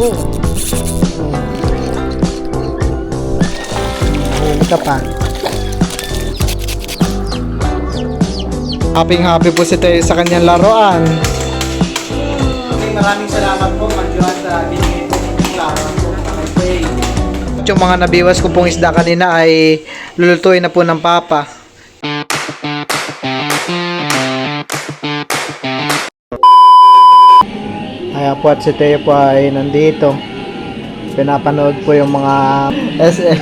Oh. Huli ka pa. Happy po si Teo sa kanyang laruan. Maraming salamat po, Manjuan, sa binigay po ng laruan po. Yung mga nabiwas ko pong isda kanina ay lulutuin na po ng papa. Kaya po at si Teo po ay nandito. Pinapanood po yung mga SM.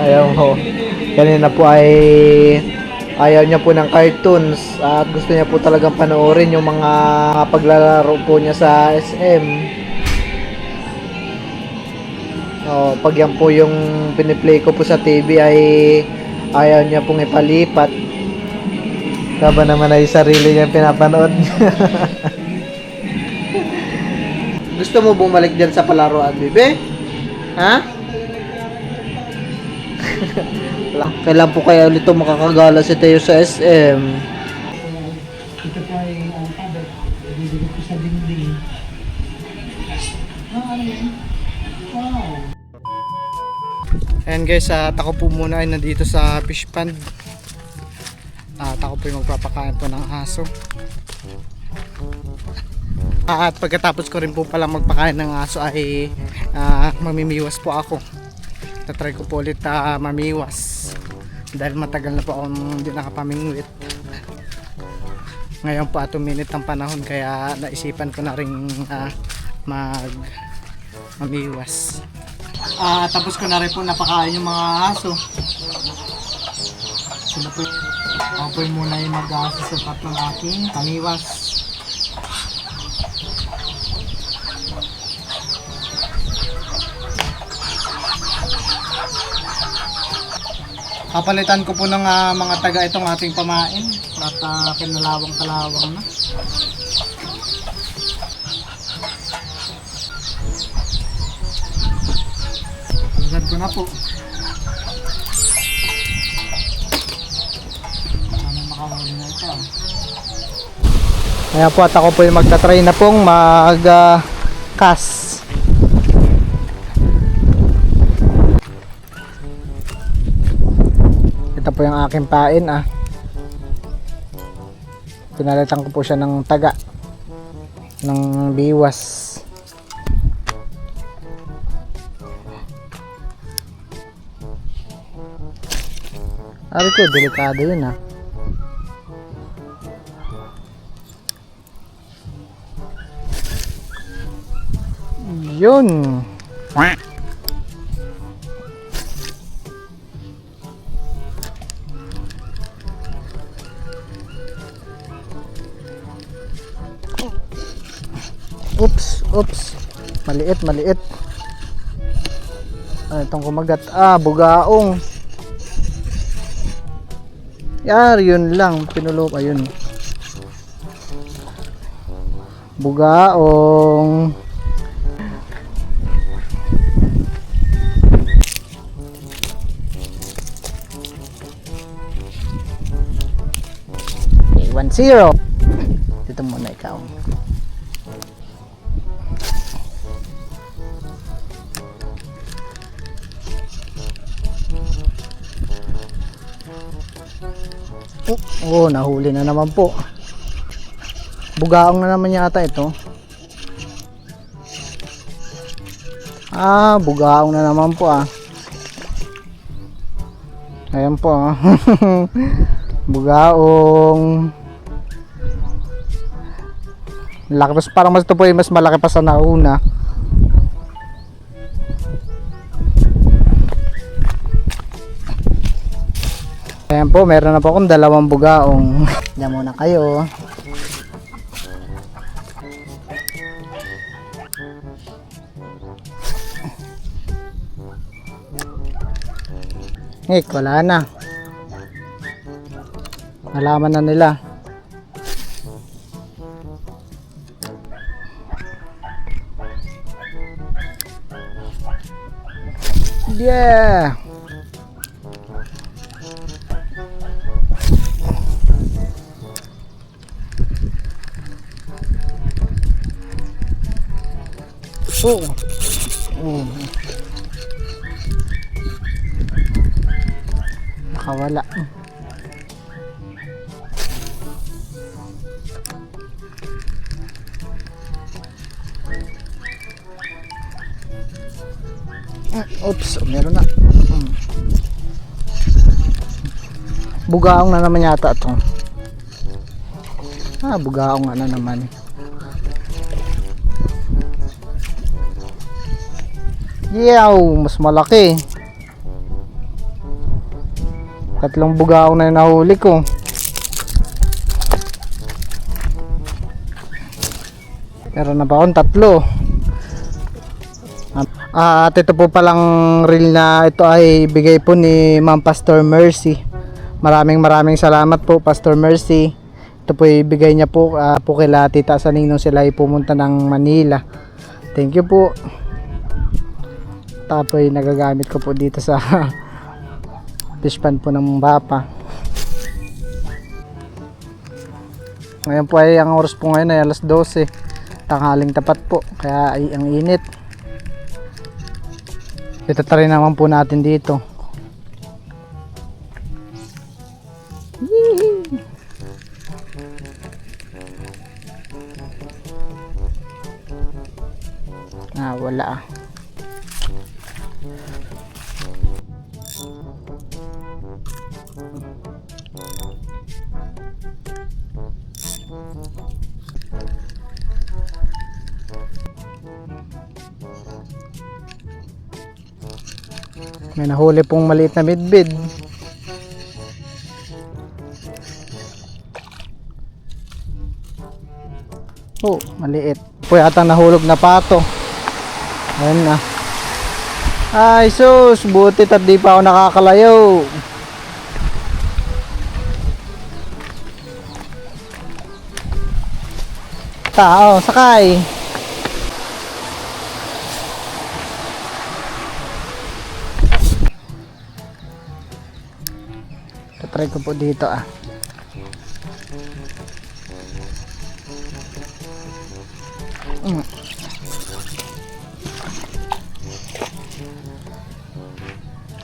Ayaw ho. Kanina po ay ayaw niya po ng cartoons at gusto niya po talagang panoorin yung mga paglalaro po niya sa SM. Pag yan po yung piniplay ko po sa TV ay ayaw niya pong ipalipat. Kaba naman ay sarili niya pinapanood. Gusto mo bumalik dyan sa palaruan, bebe? Ha? Kailan po kaya ulit makakagala si Teo sa SM? Ito po ay tablet. Bibigay ko sa dingding. Ano yun? Wow! Ayan guys, ako po muna ay nandito sa fish pond. Ako po yung magpapakain po ng aso. At pagkatapos ko rin po pala magpakain ng aso ay mamimiwas po ako. Tatry ko po ulit mamiwas dahil matagal na po akong hindi nakapamingwit. Ngayon po tuminit ang panahon kaya naisipan ko na rin mamiwas. Tapos ko na rin po napakain yung mga aso. Sila po, ako po muna yung mag-asusukat ng aking pamiwas. Papalitan ko po ng mga taga itong ating pamain at kinalawang-kalawang na. Palitan ko na po. Sana makahuli na ito. Kaya po at ako po yung magta-try na pong mag-cast. Ito po yung aking pain Pinalitan ko po siya ng taga ng biwas. Ari ko, delikado yun Yun. Oops. Maliit. Itong kumagat. Bugaong. Yun lang. Pinulok. Ayun. Bugaong. Okay, 1-0. Dito muna ikaw. Nahuli na naman po. Bugaong na naman yata ito. Bugaong na naman po Ayan po Bugaong. Laki, parang mas ito po yung mas malaki pa sa nauna. Ayan po, meron na po akong 2 bugaong. Diyan muna kayo. Wala na. Nalaman na nila. Yeah. Oh. Oh. Nakawala. Oops, meron na. Bugaong na naman yata ito. Bugaong na naman. Yaw, mas malaki. 3 bugaong na yung nahuli ko. Meron na ba akong 3? At ito po palang reel na ito ay bigay po ni Ma'am Pastor Mercy. Maraming salamat po, Pastor Mercy. Ito po ibigay niya po, po kila Tita Saning nung sila ay pumunta ng Manila. Thank you po. Tapos nagagamit ko po dito sa fish pan po ng Bapa. Ngayon po ay ang oras po ngayon ay alas 12. Tanghaling tapat po, kaya ay ang init. Ito try naman po natin dito. Wala. May nahuli pong maliit na midbid. Oh, maliit. Po yata nahulog na pato. Ayun na. Ay sus, buti at di pa ako nakakalayo. Tao, sakay. Try ko po dito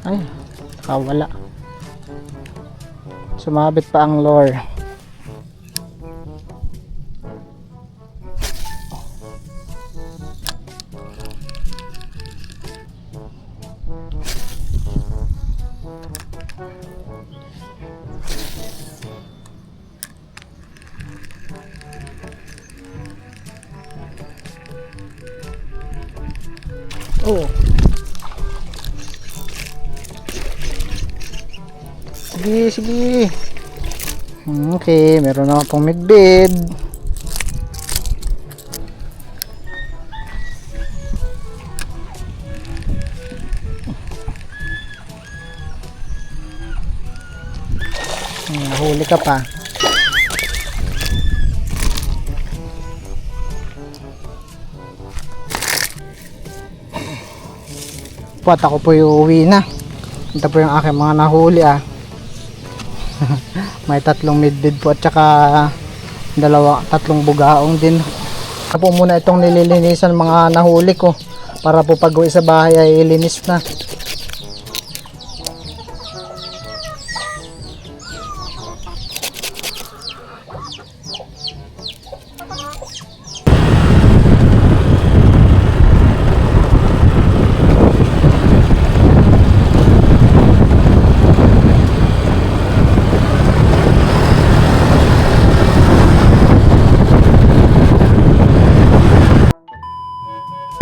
Ay, nakawala. Sumabit pa ang lure. Oh. Sige. Okay, meron na akong midbid. Huli ka pa. At ako po yung uwi na. Ito po yung aking mga nahuli May 3 midbid po at saka 3 bugaong din. Ito po muna itong nililinisan mga nahuli ko para po pag uwi sa bahay ay ilinis na.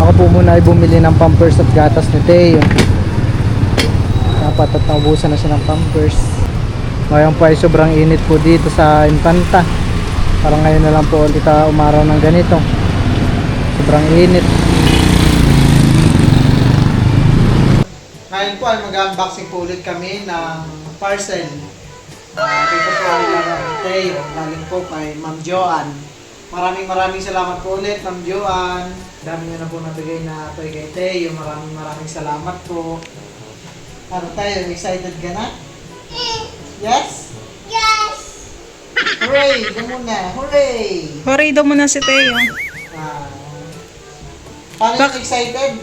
Ako po muna ay bumili ng pampers at gatas ni Teo. Dapat at naubusan na siya ng pampers. Ngayon po ay sobrang init po dito sa Infanta. Parang ngayon na lang po ulit umaraw ng ganito. Sobrang init. Ngayon po ay mag-unboxing po ulit kami ng parcel. Dito po ay Teo. Galing po kay Ma'am Joanne. Maraming salamat po ulit, Ma'am Joanne. Dami nyo na po nabigay na ito kay Teo. Maraming salamat po. Ano tayo? Excited ka na? Yes? Yes! Hooray! Ito muna! Hooray! Hooray daw muna si Teo. Paano yung excited?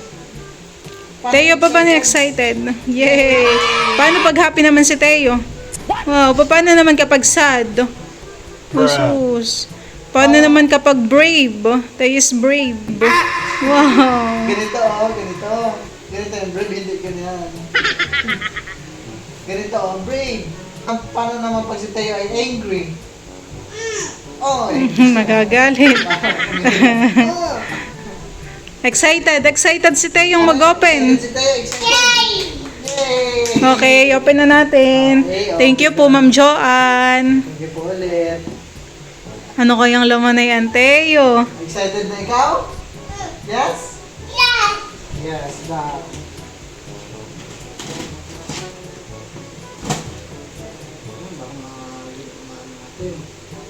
Teo, pa paano excited? Yay! Paano pag happy naman si Teo? Wow, paano naman kapag sad? Usus. Paano naman kapag brave? Teo is brave. Wow. Ganito oh, ganito. Ganito yung brave, hindi ganyan. Ganito oh, brave. Paano naman pag si Teo ay angry? Oh, Magagalit. Excited si Teo yung mag-open. Si Teo excited. Yay! Okay, open na natin. Thank you po, Ma'am Joanne. Thank you po ulit. Ano kayang laman na yan, Teo? Excited na ikaw? Yes? Yes! Yes, na.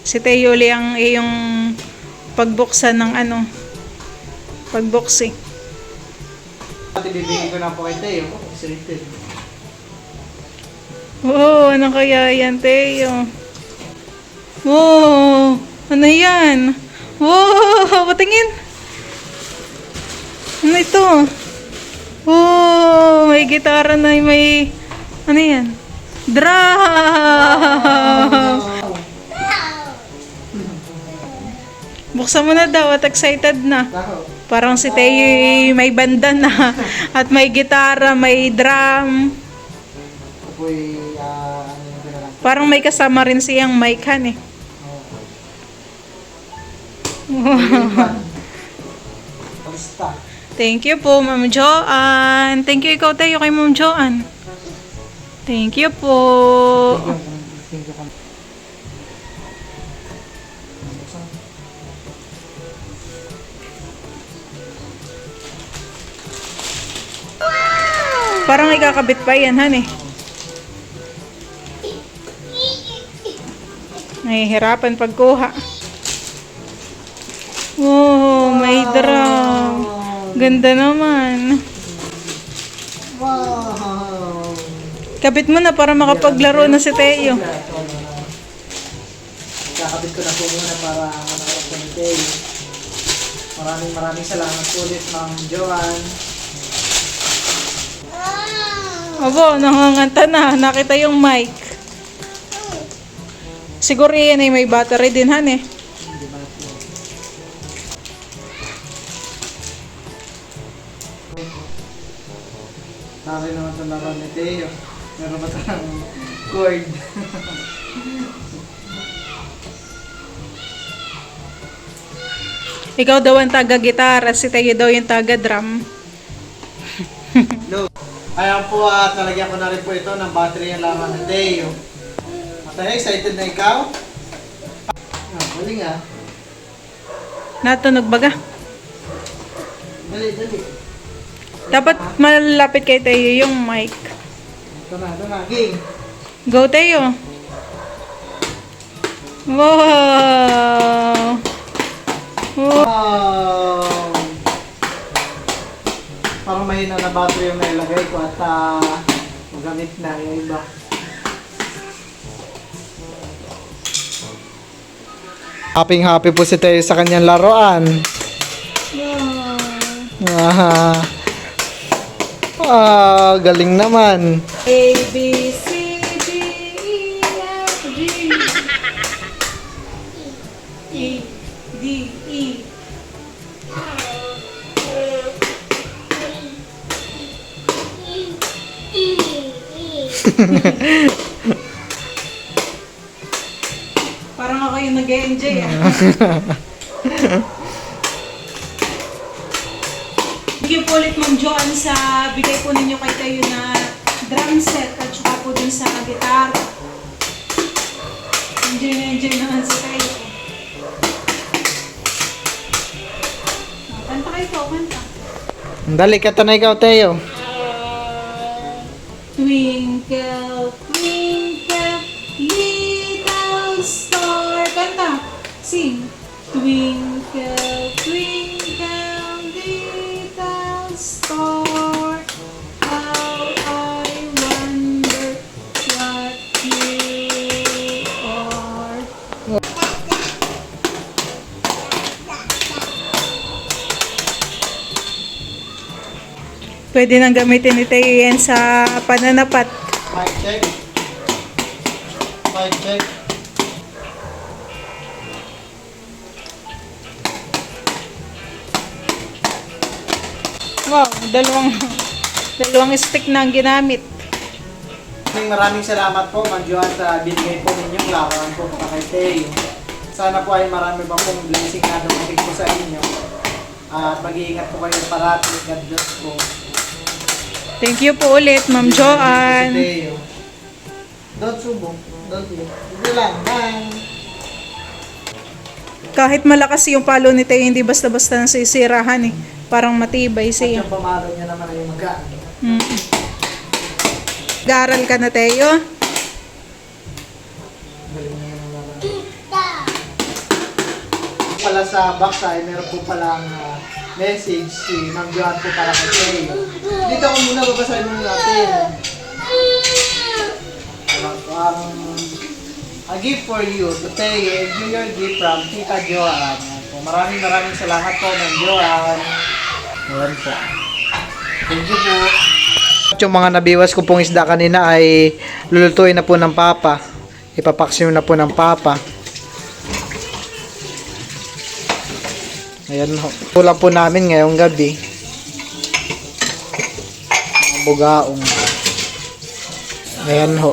Si Teo uli ang iyong pagbuksan ng ano, pagbuksi. Pati bibigyan ko na po kay Teo. Excited. Oh, ano kaya yan, Teo? Oh, ano yan? Oh, patingin. Ano ito? Oh, may gitara na, may, ano yan? Drum! Buksan mo na daw at excited na. Taho. Parang si Teo may banda na at may gitara, may drum. Apoy, ano yung gano'n. Parang may kasama rin siyang mic han eh. Palista. Thank you po, Ma'am Joanne. Thank you ikaw, Teo, kay Ma'am Joanne. Thank you po. Thank you. Parang ikakabit pa yan, han eh. Nahihirapan pagkuha. Oh, may drum. Ganda naman. Wow! Kabit mo na para makapaglaro na si Teo. Kakabit ko na po muna para manarap ko ni Teo. Maraming salamat po ulit, Ma'am Joanne. Abo, nanganganta na. Nakita yung mic. Siguro yan ay may battery din, han eh. Sabi naman ito naman ni Teo. Meron ba ito ng cord? Ikaw daw ang taga-gitara, si Teo daw yung taga-drum. No. Ayan po at nalagyan ko na rin po ito ng battery yung laman ni Teo. At ay, excited na ikaw? Galing ah. Natunog baga. Dali. Dapat malapit kay Teo yung mic. Ito na. Game. Go, Teo. Wow! Wow! Parang mahina na battery yung nailagay ko at magamit na yung iba. Happy po si Teo sa kanyang laruan. Galing naman. A, B, C, D, E, F, G. E, D, E. Parang ako yung nag-enjoy ah. Bigyan po ulit Ma'am Joanne sa bigay po ninyo kay Tayo na drum set at saka po dun sa guitar. Enjoy naman si Tayo. Kanta kayo po, kanta. Dali ka na ikaw, Teo. Twinkle, twinkle, little star. Kanta. Sing. Twinkle, twinkle, little star. How I wonder what you are. Pwede nang gamitin ni Teo yan sa pananapat. Mic check. Mic check. Wow, dalawang stick na ang ginamit. Maraming salamat po, Ma'am Joanne, sa binigay po ninyong laruan po para kay Teo. Sana po ay marami pa pong blessing na dumating po sa inyo. At mag-iingat po kayo parati. God bless po. Thank you po ulit, Ma'am Si Joanne. Teo. Don't subo. Don't do. Ito lang. Bye. Kahit malakas yung palo ni Teo, hindi basta-basta na sisirahan eh. Parang matibay At siya. yung pamalo niya naman ay magaan. Garal ka na, Teo? Pala sa box ay meron po palang message si Ma'am Joanne po para kay Teo. Dito ako muna, babasahin muna natin. A gift for you to Teo. Enjoy your gift from Tita Joanne. Maraming salamat po, Ma'am Joanne. Ayan po. Thank you po. Yung mga nabiwas ko pong isda kanina ay lulutuin na po ng Papa. Ipapaksiw na po ng Papa. Ayan ho. Ulam po namin ngayong gabi. Mga bugaong. Ayan ho.